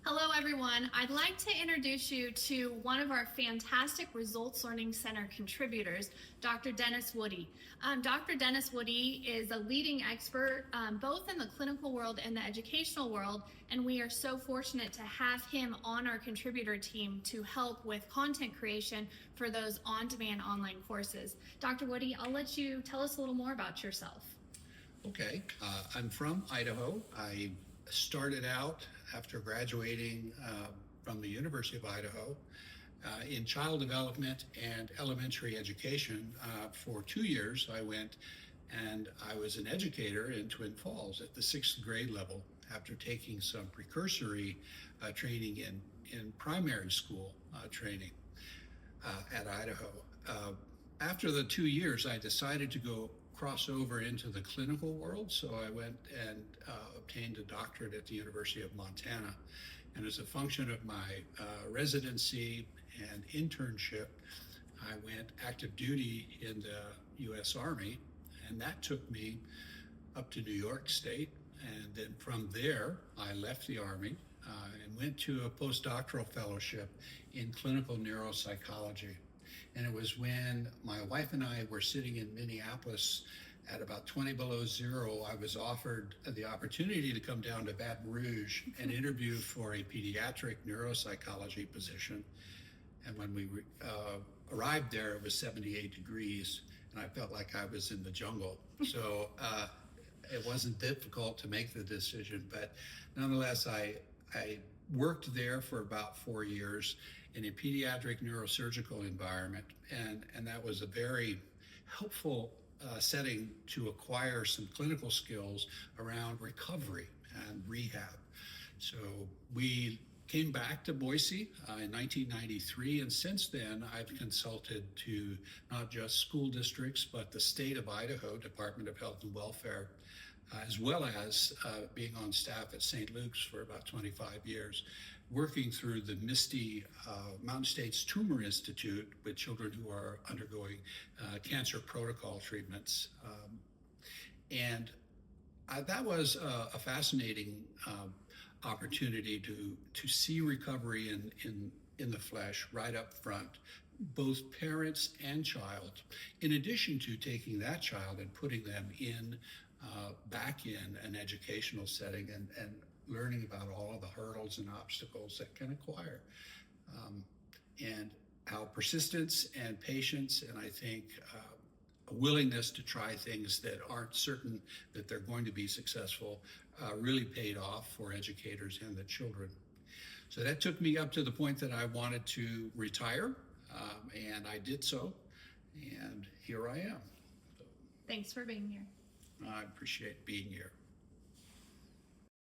Hello, everyone. I'd like to introduce you to one of our fantastic Results Learning Center contributors, Dr. Dennis Woody. Dr. Dennis Woody is a leading expert both in the clinical world and the educational world, and we are so fortunate to have him on our contributor team to help with content creation for those on-demand online courses. Dr. Woody, I'll let you tell us a little more about yourself. Okay, I'm from Idaho. I started out after graduating from the University of Idaho in child development and elementary education. For 2 years, I went and I was an educator in Twin Falls at the 6th grade level after taking some precursory training in primary school training at Idaho. After the 2 years, I decided to go cross over into the clinical world. So I went and obtained a doctorate at the University of Montana. And as a function of my residency and internship, I went active duty in the U.S. Army. And that took me up to New York State. And then from there, I left the Army and went to a postdoctoral fellowship in clinical neuropsychology. And it was when my wife and I were sitting in Minneapolis at about 20 below zero, I was offered the opportunity to come down to Baton Rouge and interview for a pediatric neuropsychology position. And when we arrived there, it was 78 degrees, and I felt like I was in the jungle. So it wasn't difficult to make the decision, but nonetheless, I worked there for about 4 years in a pediatric neurosurgical environment, and that was a very helpful setting to acquire some clinical skills around recovery and rehab. So we came back to Boise in 1993, and since then I've consulted to not just school districts, but the state of Idaho Department of Health and Welfare, as well as being on staff at St. Luke's for about 25 years, working through the MISTI Mountain States Tumor Institute with children who are undergoing cancer protocol treatments. And that was a fascinating opportunity to see recovery in the flesh right up front, both parents and child, in addition to taking that child and putting them back in an educational setting and learning about all of the hurdles and obstacles that can acquire, and how persistence and patience, and I think a willingness to try things that aren't certain that they're going to be successful really paid off for educators and the children. So that took me up to the point that I wanted to retire, and I did so, and here I am. So, Thanks for being here. I appreciate being here.